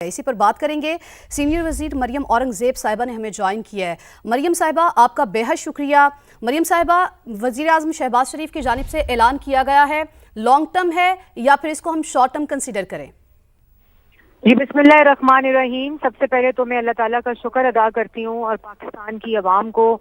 इसी पर बात करेंगे। सीनियर वज़ीर मरियम औरंगज़ेब साहिबा ने हमें ज्वाइन किया है। मरियम साहिबा, आपका बेहद शुक्रिया। मरियम साहिबा, वज़ीर आज़म शहबाज शरीफ की जानिब से ऐलान किया गया है, लॉन्ग टर्म है या फिर इसको हम शॉर्ट टर्म कंसीडर करें? जी, बिस्मिल्लाहिर्रहमानिर्रहीम। सबसे पहले तो मैं अल्लाह ताला का शुक्र अदा करती हूँ और पाकिस्तान की अवाम को,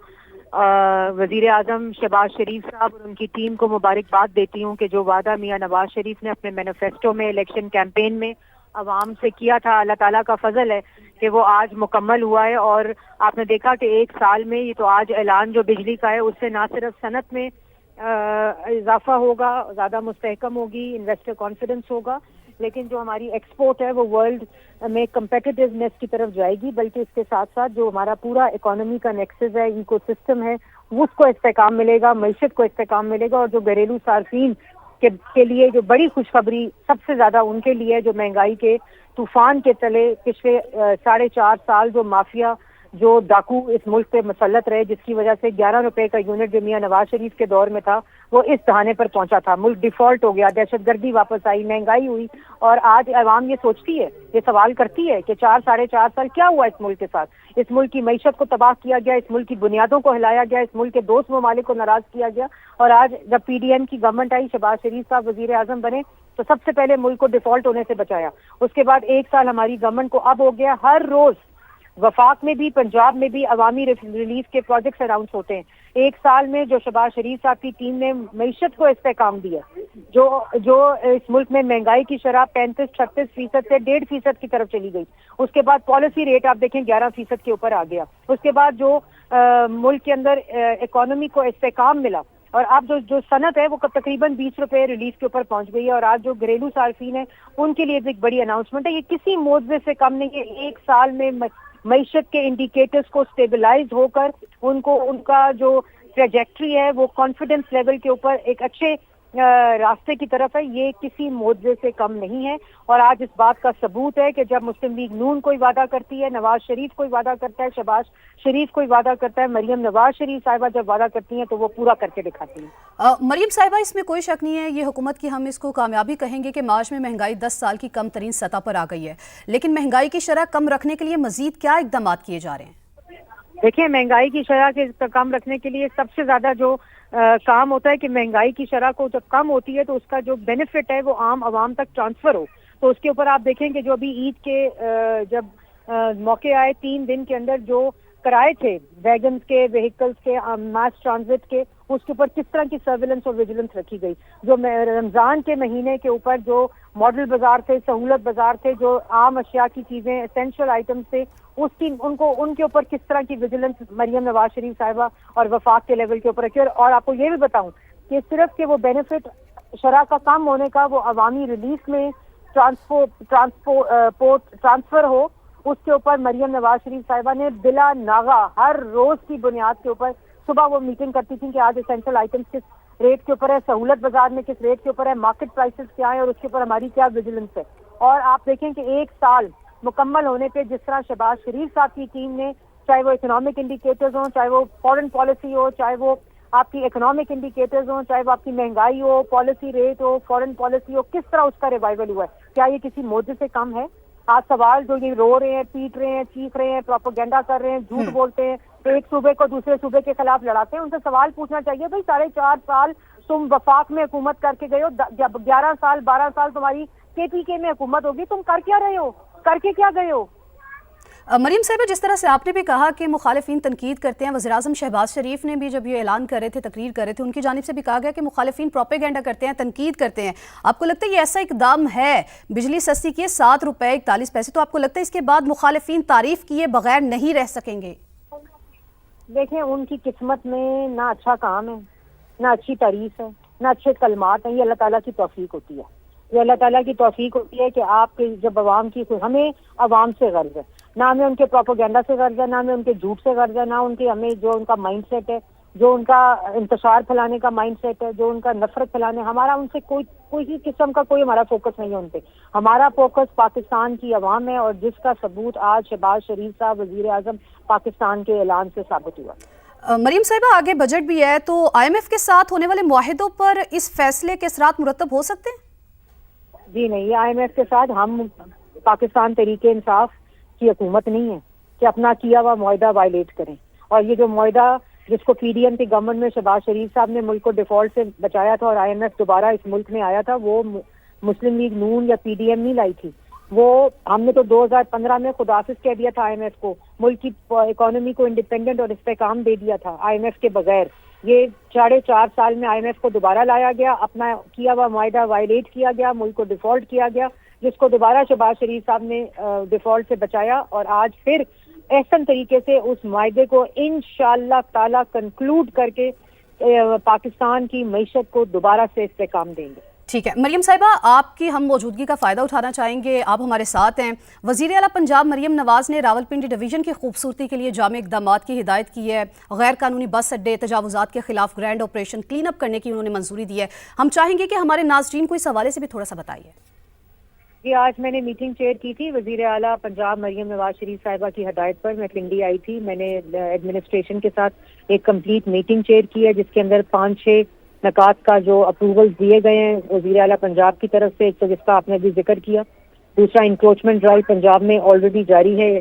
वज़ीर आज़म शहबाज शरीफ साहब और उनकी टीम को मुबारकबाद देती हूँ कि जो वादा मियां नवाज शरीफ ने अपने मैनिफेस्टो में, इलेक्शन कैंपेन में अवाम से किया था, अल्लाह ताला का फजल है कि वो आज मुकम्मल हुआ है। और आपने देखा कि एक साल में ये तो आज ऐलान जो बिजली का है उससे ना सिर्फ सनत में इजाफा होगा, ज़्यादा मुस्तहकम होगी, इन्वेस्टर कॉन्फिडेंस होगा, लेकिन जो हमारी एक्सपोर्ट है वो वर्ल्ड में कम्पिटिटिवनेस की तरफ जाएगी, बल्कि इसके साथ साथ जो हमारा पूरा इकोनॉमी का नेक्सस है, इकोसिस्टम है, उसको इस्तेहकाम मिलेगा, मईशत को इस्तेहकाम मिलेगा। और जो घरेलू सार्फिन के लिए जो बड़ी खुशखबरी सबसे ज्यादा उनके लिए, जो महंगाई के तूफान के तले पिछले 4.5 साल जो माफिया, जो डाकू इस मुल्क पे मुसल्लत रहे, जिसकी वजह से 11 रुपए का यूनिट जो मियां नवाज शरीफ के दौर में था वो इस दहाने पर पहुंचा था। मुल्क डिफॉल्ट हो गया, दहशतगर्दी वापस आई, महंगाई हुई। और आज अवाम ये सोचती है, ये सवाल करती है कि 4-4.5 साल क्या हुआ इस मुल्क के साथ। इस मुल्क की मईशत को तबाह किया गया, इस मुल्क की बुनियादों को हिलाया गया, इस मुल्क के दोस्त ममालिक को नाराज किया गया। और आज जब PDM की गवर्नमेंट आई, शहबाज शरीफ साहब वजीर आजम बने, तो सबसे पहले मुल्क को डिफॉल्ट होने से बचाया। उसके बाद एक साल हमारी गवर्नमेंट को अब हो गया, हर रोज वफाक में भी, पंजाब में भी अवामी रिलीफ के प्रोजेक्ट्स अनाउंस होते हैं। एक साल में जो शहबाज शरीफ साहब की टीम ने मईशत को इस्तेहकाम दिया, जो इस मुल्क में महंगाई की शरह 35-36% से 1.5% की तरफ चली गई। उसके बाद पॉलिसी रेट आप देखें 11% के ऊपर आ गया। उसके बाद जो मुल्क के अंदर इकोनॉमी को इस्तेहकाम मिला, और अब जो सनत है वो तकरीबन 20 रुपए रिलीफ के ऊपर पहुंच गई है। और आज जो घरेलू सार्फिन है उनके लिए एक बड़ी अनाउंसमेंट है। ये किसी मोज़े से कम नहीं है। एक साल में मईशत के इंडिकेटर्स को स्टेबलाइज होकर उनको, उनका जो ट्रेजेक्ट्री है वो कॉन्फिडेंस लेवल के ऊपर एक अच्छे रास्ते की तरफ है। ये किसी मोज़े से कम नहीं है। और आज इस बात का सबूत है कि जब मुस्लिम लीग नून कोई वादा करती है, नवाज शरीफ कोई वादा करता है, शहबाज शरीफ कोई वादा करता है, मरियम नवाज शरीफ साहिबा जब वादा करती हैं तो वो पूरा करके दिखाती हैं। मरियम साहिबा, इसमें कोई शक नहीं है, ये हुकूमत की हम इसको कामयाबी कहेंगे कि मार्च में महंगाई 10 साल की कम तरीन सतह पर आ गई है। लेकिन महंगाई की शरह कम रखने के लिए मजीद क्या इकदाम किए जा रहे हैं? देखिए, महंगाई की शरह के कम रखने के लिए सबसे ज्यादा जो काम होता है कि महंगाई की शरह को जब कम होती है तो उसका जो बेनिफिट है वो आम आवाम तक ट्रांसफर हो। तो उसके ऊपर आप देखेंगे जो अभी ईद के जब मौके आए, 3 दिन के अंदर जो कराए थे वैगन्स के, व्हीकल्स के, मास ट्रांजिट के, उसके ऊपर किस तरह की सर्विलेंस और विजिलेंस रखी गई। जो रमजान के महीने के ऊपर जो मॉडल बाजार थे, सहूलत बाजार थे, जो आम अशिया की चीजें, एसेंशियल आइटम्स थे, उसकी उनके ऊपर किस तरह की विजिलेंस मरियम नवाज शरीफ साहिबा और वफाक के लेवल के ऊपर रखी। और आपको ये भी बताऊं कि सिर्फ के वो बेनिफिट शरह का कम होने का वो अवामी रिलीफ में ट्रांसफर हो, उसके ऊपर मरियम नवाज शरीफ साहिबा ने बिला नागा हर रोज की बुनियाद के ऊपर सुबह वो मीटिंग करती थी कि आज एसेंशियल आइटम्स किस रेट के ऊपर है, सहूलत बाजार में किस रेट के ऊपर है, मार्केट प्राइसेस क्या है और उसके ऊपर हमारी क्या विजिलेंस है। और आप देखें कि एक साल मुकम्मल होने पे जिस तरह शहबाज शरीफ साहब की टीम ने, चाहे वो इकोनॉमिक इंडिकेटर्स हो, चाहे वो फॉरेन पॉलिसी हो, चाहे वो आपकी इकोनॉमिक इंडिकेटर्स हो, चाहे वो आपकी महंगाई हो, पॉलिसी रेट हो, फॉरेन पॉलिसी हो, किस तरह उसका रिवाइवल हुआ है। क्या ये किसी मोर्चे से कम है? आज सवाल जो ये रो रहे हैं, पीट रहे हैं, चीख रहे हैं, प्रोपेगेंडा कर रहे हैं, झूठ बोलते हैं, एक सूबे को दूसरे सूबे के खिलाफ लड़ाते हैं, उनसे सवाल पूछना चाहिए, भाई 4.5 साल तुम वफाक में हुकूमत करके गए हो, जब 11 साल 12 साल तुम्हारी KPK में हुकूमत होगी, तुम कर क्या रहे हो, करके क्या गए हो? मरियम साहिबा, जिस तरह से आपने भी कहा कि मुखालिफिन तनकीद करते हैं, वज़ीर-ए-आज़म शहबाज शरीफ ने भी जब ये ऐलान कर रहे थे, तकरीर कर रहे थे, उनकी जानिब से भी कहा गया कि मुखालिफिन प्रोपेगेंडा करते हैं, तनकीद करते हैं। आपको लगता है ये ऐसा इकदाम है? बिजली सस्ती की 7 रुपए 41 पैसे, तो आपको लगता है इसके बाद मुखालिफिन तारीफ किए बगैर नहीं रह सकेंगे? देखें, उनकी किस्मत में ना अच्छा काम है, ना अच्छी तारीफ है, ना अच्छे कलमात हैं। ये अल्लाह ताला की तौफीक होती है। ये अल्लाह ताला की तौफीक होती है कि आपके जब अवाम की, हमें अवाम से गर्ज है, ना हमें उनके प्रोपेगेंडा से गर्ज है, ना हमें उनके झूठ से गर्ज है, ना उनके हमें जो उनका माइंडसेट है, जो उनका इंतशार फैलाने का माइंडसेट है, जो उनका नफरत फैलाने, हमारा उनसे कोई किस्म का कोई हमारा फोकस नहीं है उनपे। हमारा फोकस पाकिस्तान की अवाम है, और जिसका सबूत आज शहबाज शरीफ साहब वजीर आजम पाकिस्तान के ऐलान से साबित हुआ। मरियम साहिबा, आगे बजट भी है, तो IMF के साथ होने वाले मुआहिदों पर इस फैसले के असरात मुरतब हो सकते हैं? जी नहीं, IMF के साथ हम پاکستان تحریک انصاف کی حکومت نہیں ہے کہ اپنا کیا ہوا معاہدہ وائلیٹ کریں. اور یہ جو معاہدہ جس کو پی ڈی ایم کی گورنمنٹ میں شہباز شریف صاحب نے ملک کو ڈیفالٹ سے بچایا تھا اور آئی ایم ایف دوبارہ اس ملک میں آیا تھا, وہ مسلم لیگ نون یا پی ڈی ایم نہیں لائی تھی. وہ ہم نے تو 2015 میں خداحافظ کہہ دیا تھا آئی ایم ایف کو, ملک کی اکانومی کو انڈیپینڈنٹ اور استحکام دے دیا تھا آئی ایم ایف کے بغیر. یہ 4.5 سال میں آئی ایم ایف کو دوبارہ لایا گیا, اپنا کیا ہوا معاہدہ وائلیٹ کیا گیا, ملک کو ڈیفالٹ کیا گیا, جس کو دوبارہ شہباز شریف صاحب نے ڈیفالٹ سے بچایا, اور آج پھر احسن طریقے سے اس معاہدے کو انشاءاللہ تعالی کنکلوڈ کر کے پاکستان کی معیشت کو دوبارہ سے استحکام دیں گے. ٹھیک ہے مریم صاحبہ, آپ کی ہم موجودگی کا فائدہ اٹھانا چاہیں گے, آپ ہمارے ساتھ ہیں. وزیر اعلیٰ پنجاب مریم نواز نے راولپنڈی ڈویژن کی خوبصورتی کے لیے جامع اقدامات کی ہدایت کی ہے. غیر قانونی بس اڈے, تجاوزات کے خلاف گرینڈ آپریشن کلین اپ کرنے کی انہوں نے منظوری دی ہے. ہم چاہیں گے کہ ہمارے ناظرین کو اس حوالے سے بھی تھوڑا سا بتائیے. جی, آج میں نے میٹنگ چیئر کی تھی وزیر اعلیٰ پنجاب مریم نواز شریف صاحبہ کی ہدایت پر. میں پنڈی آئی تھی, میں نے ایڈمنسٹریشن کے ساتھ ایک کمپلیٹ میٹنگ چیئر کی ہے, جس کے اندر 5-6 نکات کا جو اپروول دیے گئے ہیں وزیر اعلیٰ پنجاب کی طرف سے. ایک تو جس کا آپ نے بھی ذکر کیا, دوسرا انکروچمنٹ ڈرائیو پنجاب میں آلریڈی جاری ہے,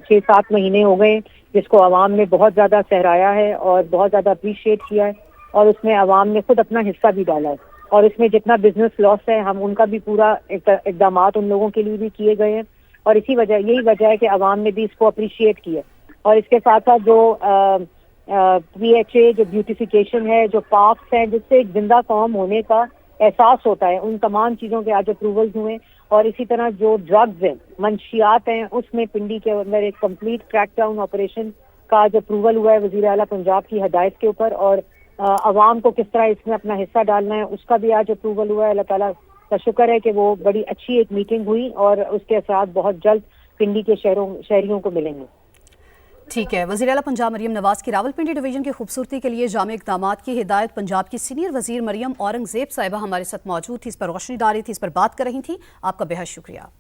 6-7 مہینے ہو گئے, جس کو عوام نے بہت زیادہ سہرایا ہے اور بہت زیادہ اپریشیٹ کیا ہے, اور اس میں عوام نے خود اپنا حصہ بھی ڈالا ہے. اور اس میں جتنا بزنس لاس ہے ہم ان کا بھی پورا اقدامات ان لوگوں کے لیے بھی کیے گئے ہیں, اور یہی وجہ ہے کہ عوام نے بھی اس کو اپریشیٹ کیا. اور اس کے ساتھ ساتھ جو پی ایچ اے جو بیوٹیفیکیشن ہے, جو پارکس ہیں, جس سے ایک زندہ قوم ہونے کا احساس ہوتا ہے, ان تمام چیزوں کے آج اپروولز ہوئے. اور اسی طرح جو ڈرگز ہیں, منشیات ہیں, اس میں پنڈی کے اندر ایک کمپلیٹ کریک ڈاؤن آپریشن کا جو اپروول ہوا ہے وزیر اعلیٰ پنجاب کی ہدایت کے اوپر, اور عوام کو کس طرح اس میں اپنا حصہ ڈالنا ہے اس کا بھی آج اپروول ہوا ہے. اللہ تعالیٰ کا شکر ہے کہ وہ بڑی اچھی ایک میٹنگ ہوئی, اور اس کے اثرات بہت جلد پنڈی کے شہریوں کو ملیں گے. ٹھیک ہے, وزیر اعلیٰ پنجاب مریم نواز کی راولپنڈی ڈویژن کی خوبصورتی کے لیے جامع اقدامات کی ہدایت. پنجاب کی سینئر وزیر مریم اورنگزیب صاحبہ ہمارے ساتھ موجود تھی, اس پر روشنی ڈال رہی تھی, اس پر بات کر رہی تھی. آپ کا بے حد شکریہ.